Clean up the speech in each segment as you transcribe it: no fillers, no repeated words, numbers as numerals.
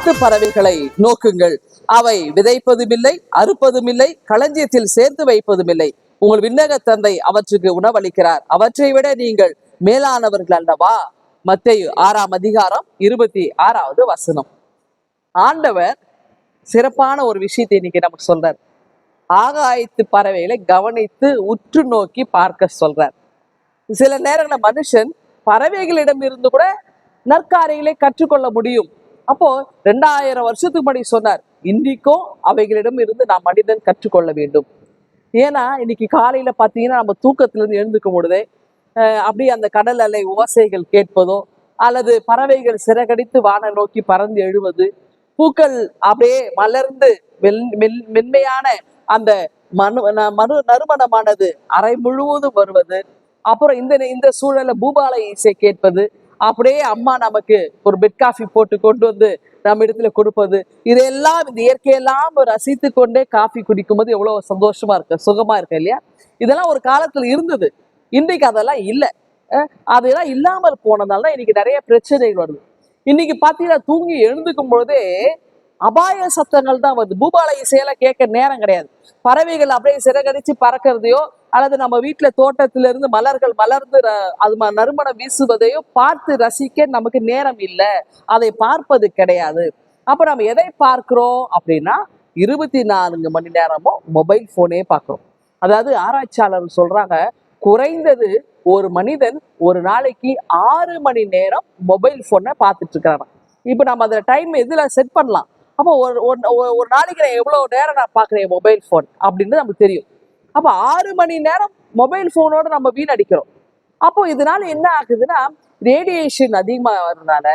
காட்டு பறவைகளை நோக்குங்கள். அவை விதைப்பதும் இல்லை, அறுப்பதும் இல்லை, களஞ்சியத்தில் சேர்த்து வைப்பதும் இல்லை. உங்கள் விண்ணக தந்தை அவற்றுக்கு உணவளிக்கிறார். அவற்றை விட நீங்கள் மேலானவர்கள் அல்லவா? மத்தேயு 6:26. ஆண்டவர் சிறப்பான ஒரு விஷயத்தை இன்னைக்கு நமக்கு சொல்றார். ஆகாயத்து பறவைகளை கவனித்து உற்று நோக்கி பார்க்க சொல்றார். சில நேரங்களில் மனுஷன் பறவைகளிடம் இருந்து கூட நற்காரியங்களை கற்றுக்கொள்ள முடியும். அப்போ 2000 வருஷத்துக்கு முன்னாடி சொன்னார், இன்றைக்கும் அவைகளிடம் இருந்து நாம் மனிதன் கற்றுக்கொள்ள வேண்டும். ஏன்னா இன்னைக்கு காலையில பாத்தீங்கன்னா நம்ம தூக்கத்துல இருந்து எழுந்துக்கும் பொழுதே அப்படியே அந்த கடல் அலை ஓசைகள் கேட்பதோ, அல்லது பறவைகள் சிறகடித்து வான நோக்கி பறந்து எழுவது, பூக்கள் அப்படியே மலர்ந்து மென்மையான அந்த நறுமணமானது அறை முழுவதும் வருவது, அப்புறம் இந்த சூழல பூபால இசை கேட்பது, அப்படியே அம்மா நமக்கு ஒரு பெட் காஃபி போட்டு கொண்டு வந்து நம்ம இடத்துல கொடுப்பது, இதெல்லாம் இந்த இயற்கையெல்லாம் ரசித்து கொண்டே காஃபி குடிக்கும் போது எவ்வளவு சந்தோஷமா இருக்கு, சுகமா இருக்கு இல்லையா? இதெல்லாம் ஒரு காலத்துல இருந்தது. இன்றைக்கு அதெல்லாம் இல்லை. அதெல்லாம் இல்லாமல் போனதால இன்னைக்கு நிறைய பிரச்சனைகள் வருது. இன்னைக்கு பாத்தீங்கன்னா தூங்கி எழுந்துக்கும் பொழுதே அபாய சத்தங்கள் தான் வருது. பூபால இசையெல்லாம் கேட்க நேரம் கிடையாது. பறவைகள் அப்படியே சிறகடிச்சு பறக்கிறதையோ, அல்லது நம்ம வீட்டுல தோட்டத்தில இருந்து மலர்கள் மலர்ந்து அது நறுமணம் வீசுவதையோ பார்த்து ரசிக்க நமக்கு நேரம் இல்லை. அதை பார்ப்பது கிடையாது. அப்ப நம்ம எதை பார்க்கிறோம் அப்படின்னா 24 மணி நேரமும் மொபைல் போனே பார்க்கிறோம். அதாவது ஆராய்ச்சியாளர்கள் சொல்றாங்க, குறைந்தது ஒரு மனிதன் ஒரு நாளைக்கு 6 மணி நேரம் மொபைல் போனை பார்த்துட்டு இருக்கிறாங்க. இப்ப நம்ம அந்த டைம் எதுல செட் பண்ணலாம்? அப்போ ஒரு நாளைக்கு நான் எவ்வளவு நேரம் நான் பாக்குறேன் மொபைல் போன் அப்படின்னு நமக்கு தெரியும். அப்ப 6 மணி நேரம் மொபைல் போனோட நம்ம வீணடிக்கிறோம். அப்போ இதனால என்ன ஆகுதுன்னா, ரேடியேஷன் அதிகமா வரதுனால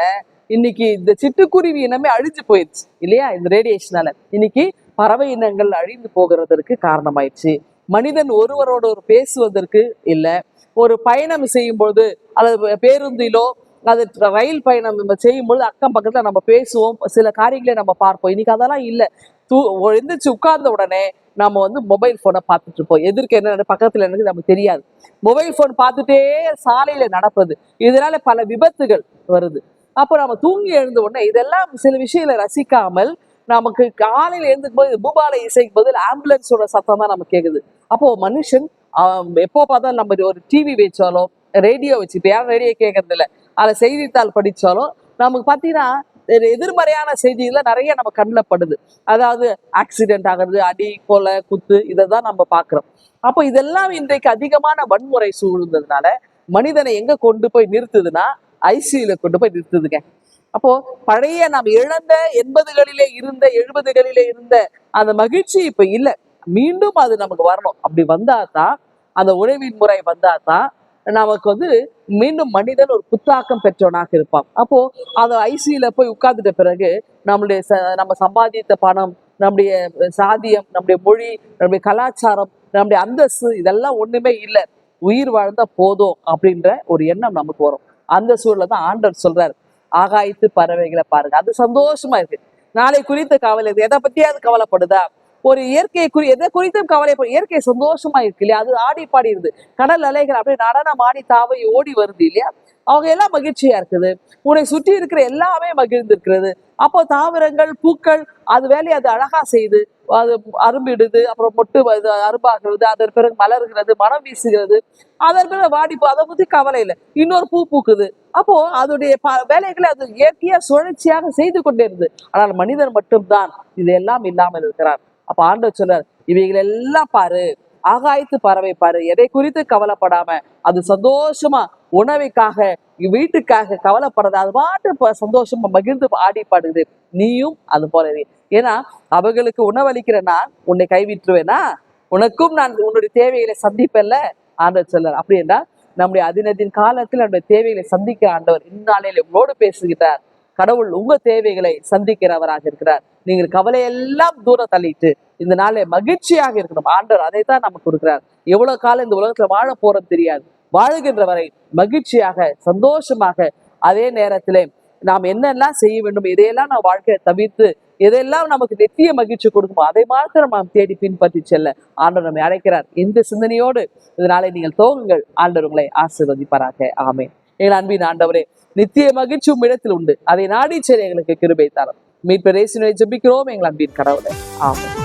இன்னைக்கு இந்த சிட்டுக்குருவி இனமே அழிஞ்சு போயிடுச்சு இல்லையா? இந்த ரேடியேஷனால இன்னைக்கு பறவை இனங்கள் அழிந்து போகிறதற்கு காரணமாயிடுச்சு. மனிதன் ஒருவரோட ஒரு பேசுவதற்கு இல்லை. ஒரு பயணம் செய்யும் பொழுது, அல்லது பேருந்திலோ அது ரயில் பயணம் நம்ம செய்யும்பொழுது அக்கம் பக்கத்துல நம்ம பேசுவோம், சில காரியங்களை நம்ம பார்ப்போம். இன்னைக்கு அதெல்லாம் இல்லை. எந்திரிச்சு உட்கார்ந்த உடனே நம்ம மொபைல் போனை பார்த்துட்டு இருப்போம். எதிர்க்க என்ன பக்கத்துல எனக்கு நமக்கு தெரியாது. மொபைல் போன் பார்த்துட்டே சாலையில நடப்பது, இதனால பல விபத்துகள் வருது. அப்போ நம்ம தூங்கி எழுந்த உடனே இதெல்லாம் சில விஷயங்களை ரசிக்காமல் நமக்கு காலையில எழுந்துக்கும் போது பூபால இசைக்கு பதில் ஆம்புலன்ஸோட சத்தம் தான் நமக்கு கேக்குது. அப்போ மனுஷன் எப்போ பார்த்தாலும் நம்ம ஒரு டிவி வச்சாலும், ரேடியோ வச்சு, இப்ப யாரும் ரேடியோ கேட்கறது இல்லை, அதில் செய்தித்தாள் படிச்சாலும் நமக்கு பார்த்தீங்கன்னா எதிர்மறையான செய்திகள் நிறைய நம்ம கண்ணில் படுது. அதாவது ஆக்சிடென்ட் ஆகிறது, அடி கொலை குத்து, இதை தான் நம்ம பார்க்குறோம். அப்போ இதெல்லாம் இன்றைக்கு அதிகமான வன்முறை சூழ்ந்ததுனால மனிதனை எங்க கொண்டு போய் நிறுத்துதுன்னா ஐசியூல கொண்டு போய் நிறுத்துதுங்க. அப்போ பழைய நாம் இழந்த 80களிலே இருந்த 70களிலே இருந்த அந்த மகிழ்ச்சி இப்ப இல்லை. மீண்டும் அது நமக்கு வரணும். அப்படி வந்தாதான், அந்த உணவின் முறை வந்தாதான் நமக்கு மீண்டும் மனிதன் ஒரு புத்தாக்கம் பெற்றவனாக இருப்பான். அப்போ அந்த ஐசியூல போய் உட்கார்ந்துட்ட பிறகு நம்ம சம்பாதித்த பணம், நம்முடைய சாதியம், நம்முடைய மொழி, நம்முடைய கலாச்சாரம், நம்முடைய அந்தஸ்து, இதெல்லாம் ஒண்ணுமே இல்லை, உயிர் வாழ்ந்தா போதும் அப்படின்ற ஒரு எண்ணம் நமக்கு வரும். அந்த சூழல தான் ஆண்டவர் சொல்றாரு, ஆகாயத்து பறவைகளை பாருங்க, அது சந்தோஷமா இருக்கு. நாளை குறித்த கவலை, எதை பத்தியாவது கவலைப்படுதா? ஒரு இயற்கை எதை குறித்தும் கவலைப்படும். இயற்கை சந்தோஷமா இருக்கு இல்லையா? அது ஆடி பாடிடுது. கடல் அலைகள் அப்படியே நடனம் ஆடி தாவை ஓடி வருது இல்லையா? அவங்க எல்லாம் மகிழ்ச்சியா இருக்குது. உன்னை சுற்றி இருக்கிற எல்லாமே மகிழ்ந்து இருக்கிறது. அப்போ தாவரங்கள், பூக்கள் அது வேலையை அது அழகா செய்யுது. அது அரும்பிடுது, அப்புறம் மொட்டு அரும்பாகிறது, அதன் பிறகு மலர்கிறது, மனம் வீசுகிறது, அதன் பிறகு வாடிப்போ, அதை பத்தி கவலை இல்லை, இன்னொரு பூ பூக்குது. அப்போ அதோடைய வேலைகளை அது இயற்கையா சுழற்சியாக செய்து கொண்டே இருந்தது. ஆனால் மனிதன் மட்டும்தான் இதெல்லாம் இல்லாமல் இருக்கிறார். அப்ப ஆண்டவர் சொல்றார், இவைகள் எல்லாம் பாரு, ஆகாயத்து பறவை பாரு, எதை குறித்து கவலைப்படாம அது சந்தோஷமா உணவைக்காக வீட்டுக்காக கவலைப்படுறது, அது பாட்டு சந்தோஷமா மகிழ்ந்து ஆடி பாடுது. நீயும் அது போல. ஏன்னா அவர்களுக்கு உணவளிக்கிற நான் உன்னை கைவிட்டுருவேனா? உனக்கும் நான் உன்னுடைய தேவைகளை சந்திப்பேன்ல ஆண்டவர் சொல்றார். அப்படி என்றால் நம்முடைய அதினத்தின் காலத்தில் நம்முடைய தேவைகளை சந்திக்கிற ஆண்டவர் இந்நாளையில உங்களோடு பேசுகிறார். கடவுள் உங்க தேவைகளை சந்திக்கிறவராக இருக்கிறார். நீங்கள் கவலையெல்லாம் தூரம் தள்ளிட்டு இந்த நாளை மகிழ்ச்சியாக இருக்கணும். ஆண்டவர் அதைத்தான் நமக்கு கொடுக்கிறார். எவ்வளவு காலம் இந்த உலகத்துல வாழ போறது தெரியாது. வாழுகின்ற வரை மகிழ்ச்சியாக, சந்தோஷமாக, அதே நேரத்திலே நாம் என்னெல்லாம் செய்ய வேண்டும், இதையெல்லாம் நாம் வாழ்க்கையை தவிர்த்து எதெல்லாம் நமக்கு நித்திய மகிழ்ச்சி கொடுக்குமோ அதை மாத்திரம் நாம் தேடி பின்பற்றி செல்ல ஆண்டவர் நம்மை அழைக்கிறார். இந்த சிந்தனையோடு இதனாலே நீங்கள் தோங்குங்கள். ஆண்டவர் உங்களை ஆசீர்வதிப்பாராக. ஆமென். எங்கள் அன்பின் ஆண்டவரே, நித்திய மகிழ்ச்சி இடத்தில் உண்டு, அதை நாடி செல்ல எங்களுக்கு கிருபை தாரும். மீட்பர் இயேசுவை ஜெபிக்கிறோம் எங்கள் அன்பின் கடவுளே. ஆமென்.